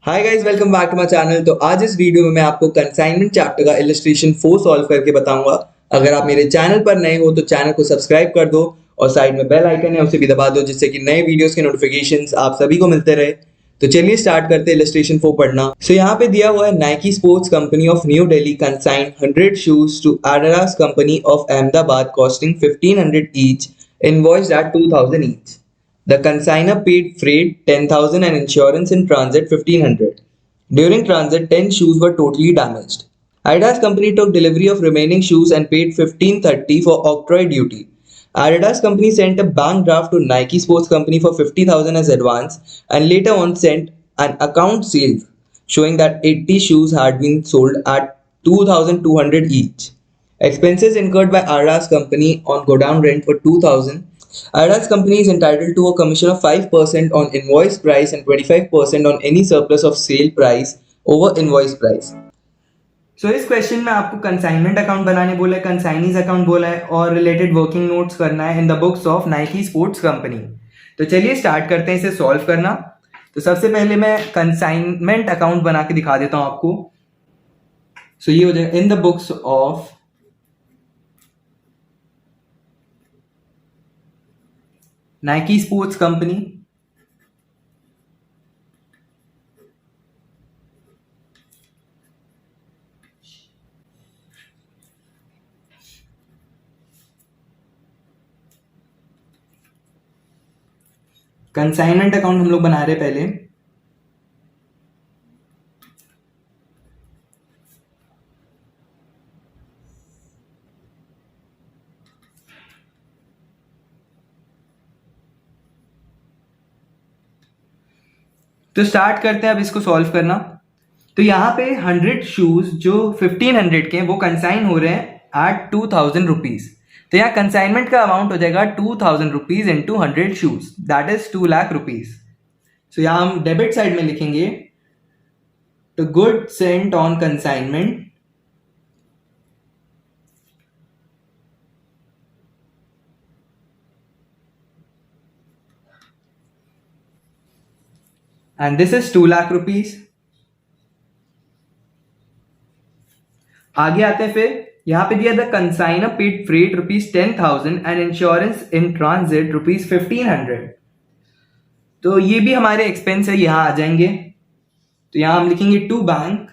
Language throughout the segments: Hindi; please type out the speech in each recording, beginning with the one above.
Hi guys, welcome back to my channel. तो आज इस वीडियो में मैं आपको कंसाइनमेंट चैप्टर का इलस्ट्रेशन 4 सॉल्व करके बताऊंगा। अगर आप मेरे चैनल पर नए हो तो चैनल को सब्सक्राइब कर दो और साइड में बेल आइकन है उसे भी दबा दो, जिससे कि नए वीडियोस के नोटिफिकेशंस आप सभी को मिलते रहे। तो चलिए स्टार्ट करते हैं इलस्ट्रेशन 4 पढ़ना। यहाँ पे दिया हुआ है Nike sports company of New Delhi consign 100 shoes to Adidas company of Ahmedabad costing 1500 each, invoiced at 2000 each. The consignor paid freight 10,000 and insurance in transit 1,500. During transit, 10 shoes were totally damaged. Adidas company took delivery of remaining shoes and paid 1,530 for octroi duty. Adidas company sent a bank draft to Nike Sports Company for 50,000 as advance and later on sent an account sale showing that 80 shoes had been sold at 2,200 each. Expenses incurred by Adidas company on godown rent were 2,000. Adidas company is entitled to a commission of 5% on invoice price and 25% on any surplus of sale price over invoice price. इस क्वेश्चन में आपको कंसाइनमेंट अकाउंट बनाने बोला है, कंसाइनीज अकाउंट बोला है और रिलेटेड वर्किंग नोट्स करना है in the books of Nike sports company. तो चलिए स्टार्ट करते हैं इसे सॉल्व करना। तो सबसे पहले मैं कंसाइनमेंट अकाउंट बना के दिखा देता हूं आपको। ये हो जाएगा in the books of Nike sports company consignment account हम लोग बना रहे पहले। तो स्टार्ट करते हैं अब इसको सॉल्व करना। तो यहाँ पे 100 शूज जो 1500 के हैं वो कंसाइन हो रहे हैं एट 2000 रुपीज। तो यहाँ कंसाइनमेंट का अमाउंट हो जाएगा 2000 rupees into 100 shoes, that is 2 lakh rupees. So यहाँ हम डेबिट साइड में लिखेंगे to good sent on consignment and this is 2 lakh rupees। आगे आते हैं, फिर यहां पे दिया the consignor paid freight rupees 10,000 and insurance in transit rupees 1,500। तो ये भी हमारे एक्सपेंस है, यहां आ जाएंगे। तो यहां हम लिखेंगे टू बैंक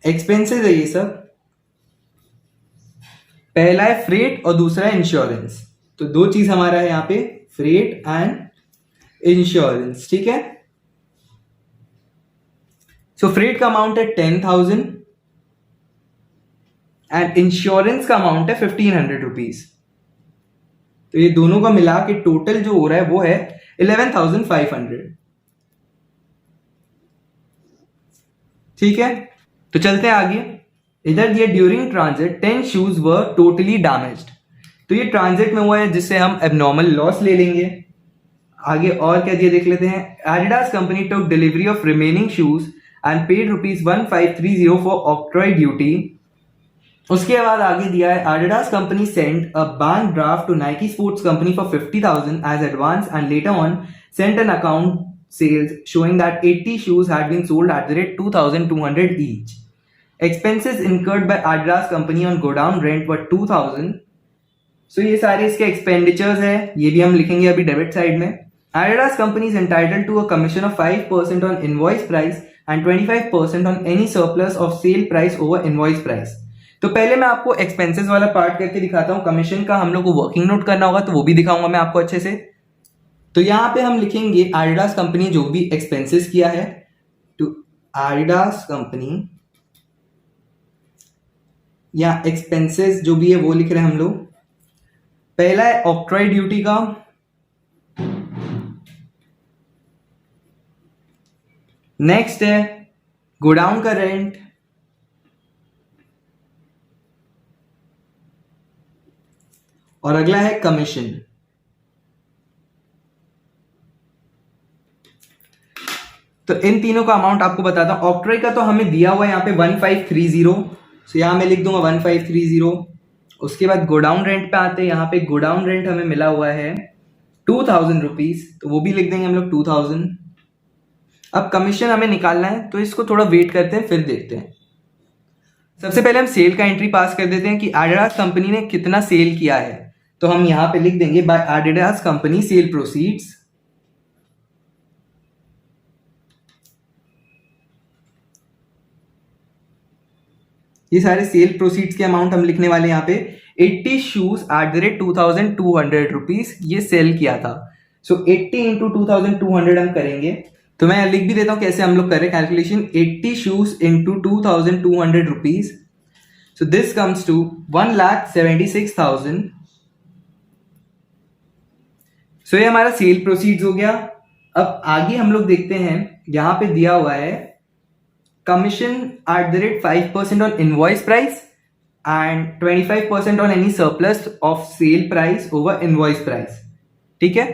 एक्सपेंसेस है ये सब। पहला है फ्रेट और दूसरा है इंश्योरेंस। तो दो चीज हमारा है यहाँ पे, फ्रेट एंड इंश्योरेंस, ठीक है। सो फ्रेट का अमाउंट है 10,000 एंड इंश्योरेंस का अमाउंट है 1,500 रुपीज। तो ये दोनों का मिला के टोटल जो हो रहा है वो है 11,500, ठीक है। तो चलते हैं आगे। इधर दिया during transit 10 shoes were totally damaged. तो ये ट्रांजिट में हुआ है जिससे हम एबनॉर्मल लॉस ले लेंगे। आगे और क्या दिया देख लेते हैं। Adidas company took delivery of remaining shoes and paid rupees 1530 for octroi duty. उसके बाद आगे दिया है Adidas company sent a bank draft to Nike sports company for 50,000 as advance and later on sent an account sales showing that 80 shoes had been sold at the rate 2,200 each. Expenses incurred by Adidas company on godown rent were 2,000. So ये सारे इसके expenditures है, ये भी हम लिखेंगे अभी डेबिट साइड में। Adidas company is entitled to a commission of 5% on invoice price and 25% on any surplus of sale price over invoice price. तो पहले मैं आपको एक्सपेंसेस वाला पार्ट करके दिखाता हूँ। कमीशन का हम लोग को वर्किंग नोट करना होगा तो वो भी दिखाऊंगा मैं आपको अच्छे से। तो यहां पे हम लिखेंगे एडिडास कंपनी जो भी एक्सपेंसेस किया है, टू एडिडास कंपनी या एक्सपेंसेस जो भी है वो लिख रहे हैं हम लोग। पहला है ऑक्ट्रॉय ड्यूटी का, नेक्स्ट है गोडाउन का रेंट, और अगला है कमीशन। तो इन तीनों का अमाउंट आपको बताता हूं। ऑक्ट्रॉय का तो हमें दिया हुआ है यहाँ पे 1530। सो यहाँ मैं लिख दूंगा 1530। उसके बाद गोडाउन रेंट पे आते हैं। यहाँ पे गोडाउन रेंट हमें मिला हुआ है ₹2000, तो वो भी लिख देंगे हम लोग 2000। अब कमीशन हमें निकालना है, तो इसको थोड़ा वेट करते हैं फिर देखते हैं। सबसे पहले हम सेल का एंट्री पास कर देते हैं कि एडिडास कंपनी ने कितना सेल किया है। तो हम यहाँ पे लिख देंगे by Adidas company sale proceeds. ये सारे सेल प्रोसीड्स के अमाउंट हम लिखने वाले यहाँ पे 80 shoes at the rate 2200 rupees ये सेल किया था। सो 80 इंटू 2200 हम करेंगे, तो मैं लिख भी देता हूँ कैसे हम लोग करें calculation. 80 shoes into 2200 rupees, so this comes to 1,76,000। So ये हमारा सेल प्रोसीड्स हो गया। अब आगे हम लोग देखते हैं, यहाँ पे दिया हुआ है commission at the rate 5% on invoice price and 25% on any surplus of sale price over invoice price. ठीक है,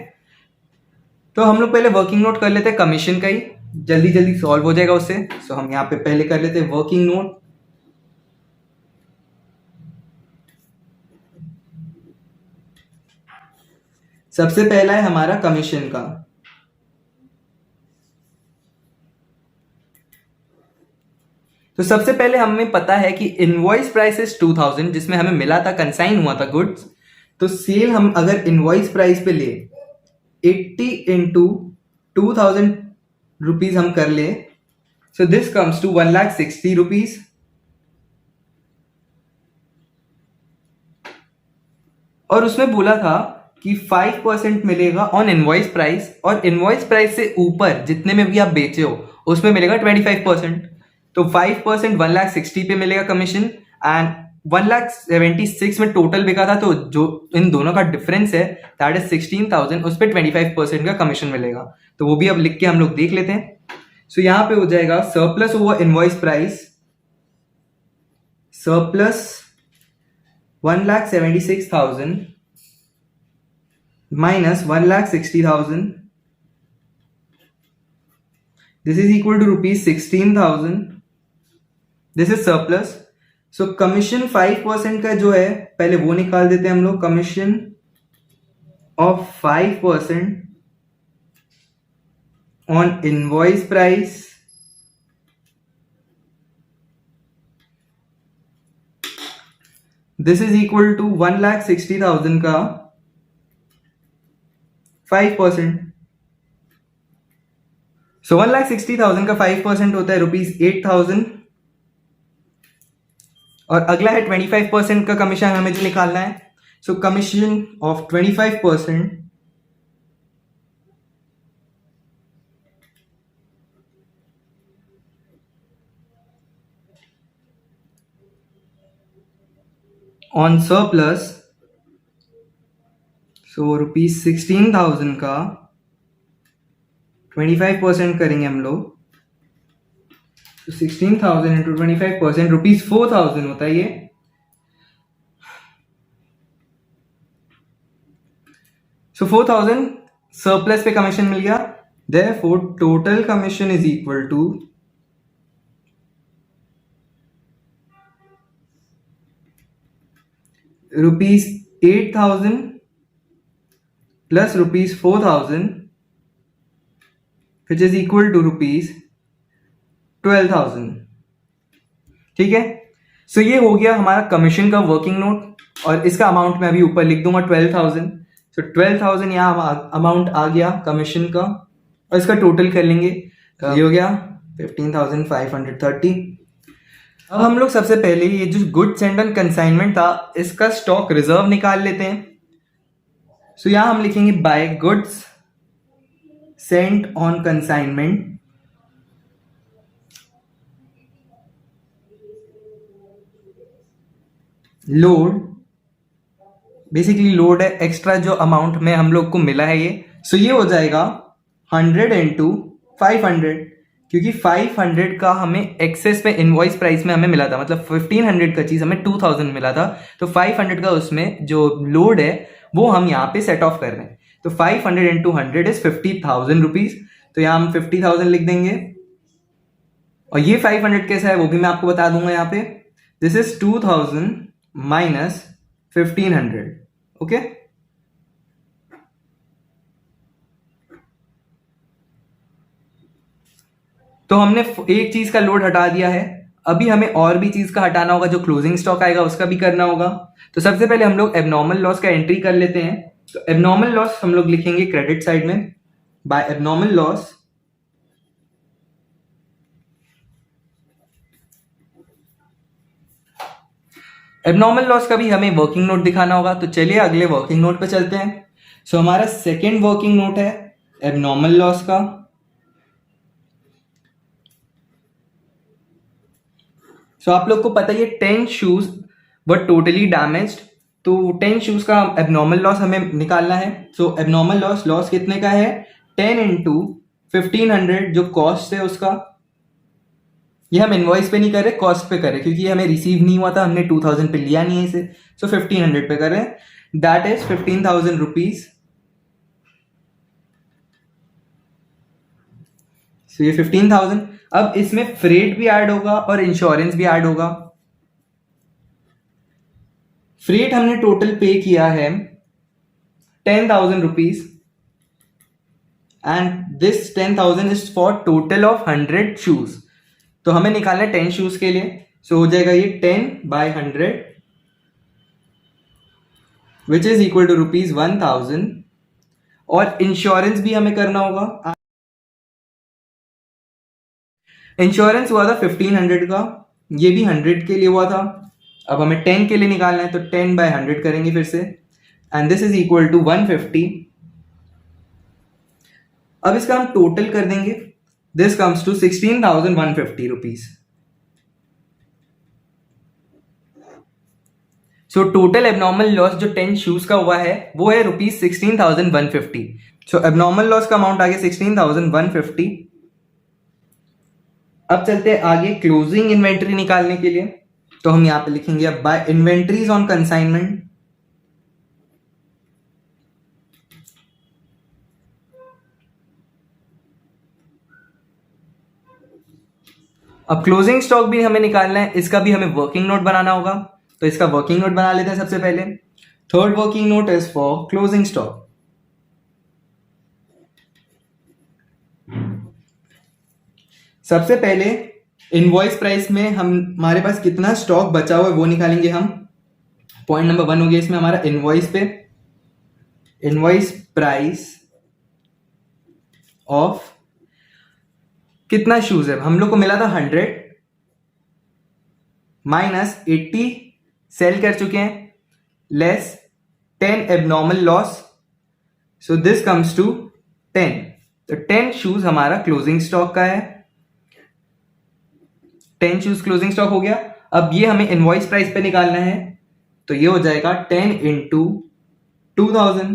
तो हम लोग पहले वर्किंग नोट कर लेते हैं कमीशन का ही, जल्दी जल्दी सॉल्व हो जाएगा उससे। सो हम यहाँ पे पहले कर लेते हैं वर्किंग नोट। सबसे पहला है हमारा कमीशन का। तो सबसे पहले हमें पता है कि इनवॉइस प्राइस इज 2000, जिसमें हमें मिला था, कंसाइन हुआ था गुड्स। तो सेल हम अगर इनवॉइस प्राइस पे ले 80 इंटू 2000 रुपीज हम कर ले, so this comes to 1,60,000 rupees. और उसमें बोला था कि 5% मिलेगा ऑन इनवॉइस प्राइस, और इनवॉइस प्राइस से ऊपर जितने में भी आप बेचे हो उसमें मिलेगा 25%। तो 5% 1,60,000 पे मिलेगा कमीशन, एंड 1,76,000 में टोटल बिका था, तो जो इन दोनों का डिफरेंस है दैट इज 16,000, उस पर 25% का कमीशन मिलेगा। तो वो भी अब लिख के हम लोग देख लेते हैं। सो यहाँ पे हो जाएगा surplus over invoice price, surplus 1,76,000 minus 1,60,000, this is equal to rupees 16,000, this is surplus। so commission 5% का जो है पहले वो निकाल देते हैं हम लोग। Commission of 5% on invoice price, this is equal to 1,60,000 का 5%। सो 1,60,000 का 5% होता है ₹8,000। और अगला है 25% का कमीशन हमें जो निकालना है। So commission of 25% on surplus, so ₹16,000 का 25% करेंगे हम लोग। तो 16,000 इंटू 25% ₹4,000 होता है ये। सो 4,000 सरप्लस पे कमीशन मिल गया, therefore total commission is equal to ₹8,000 plus ₹4,000 which is equal to ₹12,000। ठीक है, सो ये हो गया हमारा कमीशन का वर्किंग नोट, और इसका अमाउंट मैं अभी ऊपर लिख दूंगा 12,000। सो 12,000 यहाँ अमाउंट आ गया कमीशन का, और इसका टोटल कर लेंगे, ये हो गया 15,530। अब हम लोग सबसे पहले ये जो गुड्स सेंट ऑन कंसाइनमेंट था इसका स्टॉक रिजर्व निकाल लेते हैं। सो यहां हम लिखेंगे by goods sent on consignment, load, basically load है एक्स्ट्रा जो अमाउंट में हम लोग को मिला है ये। सो ये हो जाएगा 100 इंटू 500, क्योंकि 500 का हमें एक्सेस पे इनवॉइस प्राइस में हमें मिला था, मतलब 1500 का चीज हमें 2000 मिला था, तो 500 का उसमें जो लोड है वो हम यहाँ पे सेट ऑफ कर रहे हैं। तो 500 इंटू 100 इज 50,000 रुपीज, तो यहाँ हम 50,000 लिख देंगे। और ये 500 कैसा है वो भी मैं आपको बता दूंगा यहाँ पे। This is 2000 minus 1500, okay. तो हमने एक चीज का लोड हटा दिया है, अभी हमें और भी चीज का हटाना होगा, जो क्लोजिंग स्टॉक आएगा उसका भी करना होगा। तो सबसे पहले हम लोग एबनॉर्मल लॉस का एंट्री कर लेते हैं। तो एबनॉर्मल लॉस हम लोग लिखेंगे क्रेडिट साइड में, by abnormal loss abnormal loss का भी हमें वर्किंग नोट दिखाना होगा। तो चलिए अगले वर्किंग नोट पे चलते हैं। सो हमारा सेकेंड वर्किंग नोट है एबनॉर्मल लॉस का। सो आप लोग को पता ही है 10 शूज वर टोटली डैमेज्ड, तो 10 शूज का एबनॉर्मल लॉस हमें निकालना है। सो एबनॉर्मल लॉस कितने का है, 10 इंटू 1500 जो कॉस्ट है उसका। ये हम इनवॉइस पे नहीं कर रहे, कॉस्ट पे कर रहे, क्योंकि हमें रिसीव नहीं हुआ था, हमने 2000 पे लिया नहीं है इसे। सो 1500 पे कर रहे हैं, दैट इज 15,000 रुपीज। सो ये 15,000। अब इसमें फ्रेट भी ऐड होगा और इंश्योरेंस भी ऐड होगा। फ्रेट हमने टोटल पे किया है 10,000 rupees, and this 10,000 is for total of 100 shoes. तो हमें निकालना है 10 शूज के लिए। सो हो जाएगा ये 10/100 विच इज इक्वल टू ₹1,000। और इंश्योरेंस भी हमें करना होगा। इंश्योरेंस हुआ था 1500 का, ये भी 100 के लिए हुआ था। अब हमें 10 के लिए निकालना है, तो 10/100 करेंगे फिर से, and this is equal to 150। अब इसका हम टोटल कर देंगे, this comes to 16,150 rupees. So total abnormal loss जो 10 शूज का हुआ है वो है ₹16,150। सो एबनॉर्मल लॉस का अमाउंट आ गया 16,150। अब चलते हैं आगे क्लोजिंग इन्वेंट्री निकालने के लिए। तो हम यहां पे लिखेंगे अब बाय इन्वेंट्रीज ऑन कंसाइनमेंट। अब क्लोजिंग स्टॉक भी हमें निकालना है, इसका भी हमें वर्किंग नोट बनाना होगा। तो इसका वर्किंग नोट बना लेते हैं सबसे पहले। Third working note is for closing stock. सबसे पहले इनवॉइस प्राइस में हमारे पास कितना स्टॉक बचा हुआ है वो निकालेंगे हम। पॉइंट नंबर 1 हो गया इसमें हमारा इनवॉइस पे, इनवॉइस प्राइस ऑफ कितना शूज है, हम लोग को मिला था 100 माइनस 80 सेल कर चुके हैं, less 10 abnormal loss, so this comes to 10। तो 10 शूज हमारा क्लोजिंग स्टॉक का है, 10 शूज क्लोजिंग स्टॉक हो गया। अब ये हमें इनवॉइस प्राइस पे निकालना है, तो ये हो जाएगा 10 into 2000,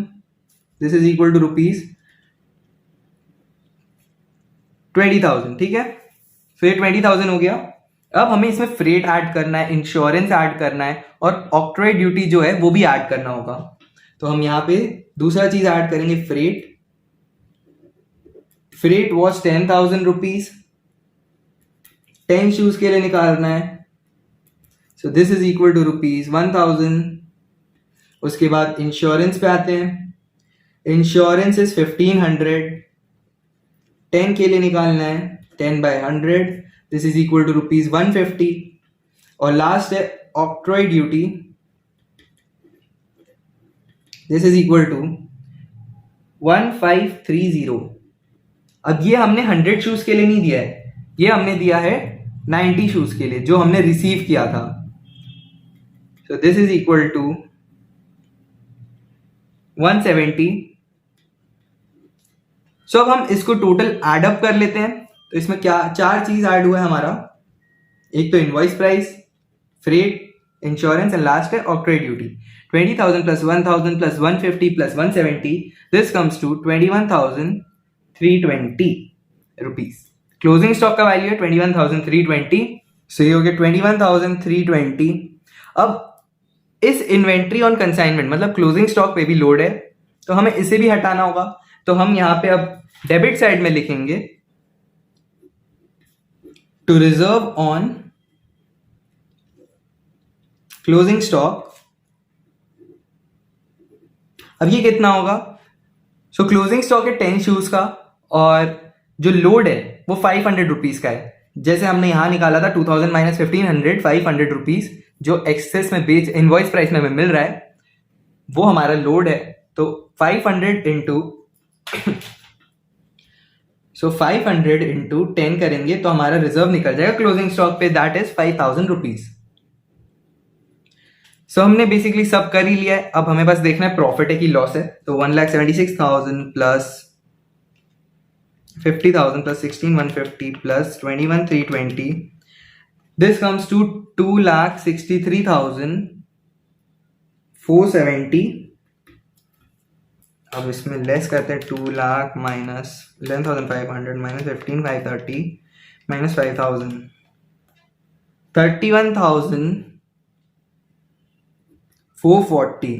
this is equal to ₹20,000। ठीक है, फिर 20,000 हो गया। अब हमें इसमें फ्रेट ऐड करना है, इंश्योरेंस ऐड करना है, और ऑक्ट्रॉय ड्यूटी जो है वो भी ऐड करना होगा। तो हम यहां पे दूसरा चीज ऐड करेंगे, freight. Freight was 10,000 rupees, 10 shoes के लिए निकालना है, so this is equal to ₹1,000। उसके बाद इंश्योरेंस पे आते हैं, इंश्योरेंस इज 1500, 10 के लिए निकालना है, 10/100, दिस इज इक्वल टू ₹150। और लास्ट है octroi duty, this is equal to 1530। अब ये हमने 100 शूज के लिए नहीं दिया है, ये हमने दिया है 90 शूज के लिए जो हमने रिसीव किया था। So this is equal to 170। So अब हम इसको टोटल एड अप कर लेते हैं। तो इसमें क्या चार चीज ऐड हुआ है हमारा, एक तो invoice price, freight, insurance and last है octroi duty. 20,000 plus 1,000 plus 150 plus 170, this comes to 21,320 rupees. Closing stock का वैल्यू है 21,320। सो ये हो गया 21,320। अब इस इन्वेंट्री ऑन कंसाइनमेंट मतलब क्लोजिंग स्टॉक पे भी लोड है, तो हमें इसे भी हटाना होगा। तो हम यहां पे अब डेबिट साइड में लिखेंगे to reserve on closing stock. अब ये कितना होगा, सो क्लोजिंग स्टॉक है 10 शूज का, और जो लोड है वो 500 रुपीज़ का है। जैसे हमने यहाँ निकाला था 2000 माइनस 1500, 500 रुपीज़ जो एक्सेस में बेच इनवॉइस प्राइस में हमें मिल रहा है वो हमारा लोड है। तो 500 इंटू 500 इंटू 10 करेंगे तो हमारा रिजर्व निकल जाएगा क्लोजिंग स्टॉक पे, दैट इज 5000 रुपीज। सो हमने बेसिकली सब कर ही लिया है, अब हमें बस देखना है प्रॉफिट है कि लॉस है। तो 1,76,000 plus 50,000 plus 16,150 plus 21,320, this comes to 2,63,470। अब इसमें लेस करते हैं 2 lakh minus 11,500 minus 15,530 minus 5,000, 31,440।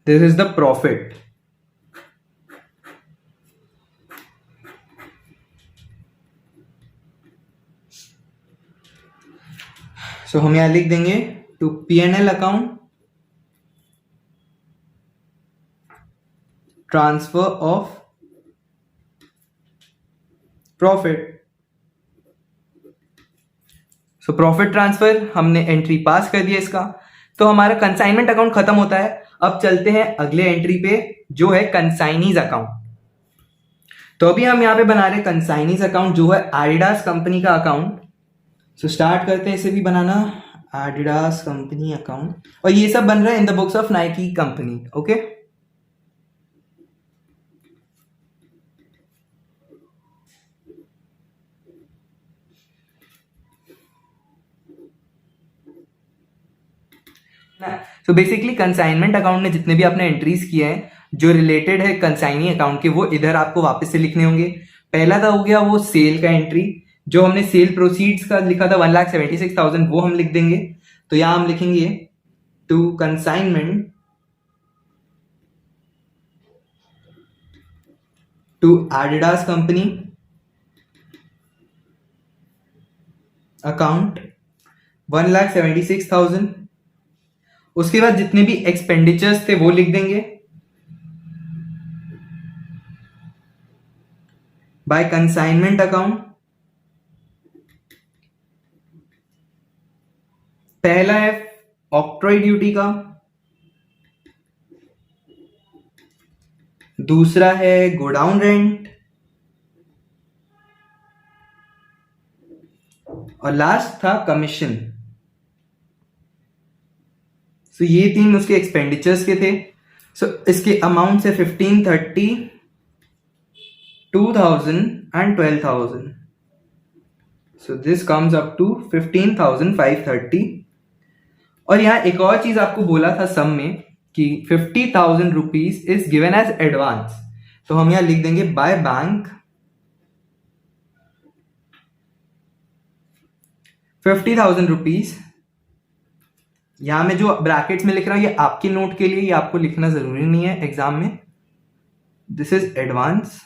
This is the profit. So हम यहां लिख देंगे to P&L account transfer of profit. So profit transfer हमने एंट्री पास कर दिया इसका, तो हमारा कंसाइनमेंट अकाउंट खत्म होता है। अब चलते हैं अगले एंट्री पे जो है कंसाइनीज अकाउंट। तो अभी हम यहां पे बना रहे हैं कंसाइनीज अकाउंट जो है एडिडास कंपनी का अकाउंट। सो स्टार्ट करते हैं इसे भी बनाना, एडिडास कंपनी अकाउंट, और ये सब बन रहा है in the books of Nike company. Okay, so basically consignment account में जितने भी आपने एंट्रीज किए हैं जो रिलेटेड है कंसाइनी अकाउंट के, वो इधर आपको वापस से लिखने होंगे। पहला था हो गया वो सेल का एंट्री, जो हमने सेल प्रोसीड्स का लिखा था 1,76,000, वो हम लिख देंगे। तो यहां हम लिखेंगे to consignment to Adidas company account 1,76,000। उसके बाद जितने भी एक्सपेंडिचर्स थे वो लिख देंगे बाय कंसाइनमेंट अकाउंट। पहला है ऑक्ट्रॉय ड्यूटी का, दूसरा है गोडाउन रेंट, और लास्ट था कमीशन। सो ये तीन उसके एक्सपेंडिचर्स के थे। सो इसके अमाउंट से 1530, 2,000 and 12,000। So this comes up to 15,530। और यहां एक और चीज आपको बोला था सम में कि 50,000 rupees is given as advance, तो हम यहां लिख देंगे बाय बैंक 50,000 रुपीज। यहां मैं जो ब्रैकेट्स में लिख रहा हूं ये आपके नोट के लिए, ये आपको लिखना जरूरी नहीं है एग्जाम में। दिस इज एडवांस,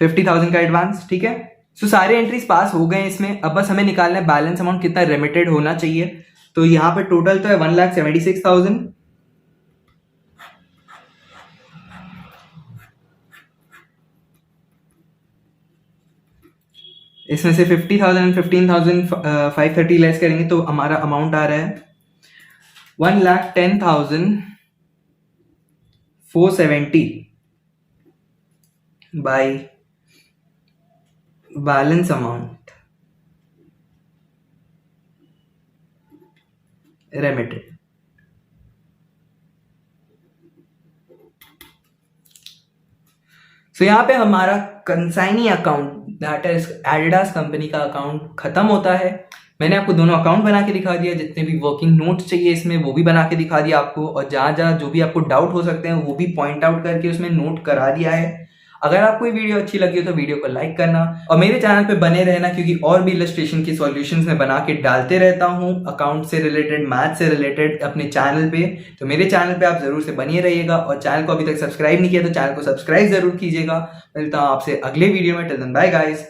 50,000 का एडवांस, ठीक है। सो सारे एंट्रीज पास हो गए इसमें। अब बस हमें निकालना है बैलेंस अमाउंट कितना रेमिटेड होना चाहिए। तो यहां पे टोटल तो है 1,76,000, इसमें से 50,000 एंड 15,530 लेस करेंगे तो हमारा अमाउंट आ रहा है 1,10,470 बाय बैलेंस अमाउंट रेमिटेड। सो यहाँ पे हमारा consignee account that is Adidas company का अकाउंट खत्म होता है। मैंने आपको दोनों अकाउंट बना के दिखा दिया, जितने भी वर्किंग नोट्स चाहिए इसमें वो भी बना के दिखा दिया आपको, और जहाँ जहाँ जो भी आपको डाउट हो सकते हैं वो भी पॉइंट आउट करके उसमें नोट करा दिया है। अगर आपको ये वीडियो अच्छी लगी हो तो वीडियो को लाइक करना और मेरे चैनल पे बने रहना, क्योंकि और भी इलस्ट्रेशन की सॉल्यूशंस मैं बना के डालते रहता हूँ अकाउंट से रिलेटेड, मैथ से रिलेटेड अपने चैनल पे। तो मेरे चैनल पे आप जरूर से बने रहिएगा, और चैनल को अभी तक सब्सक्राइब नहीं किया तो चैनल को सब्सक्राइब जरूर कीजिएगा। मिलता हूँ आपसे अगले वीडियो में, टिल देन बाय गाइस।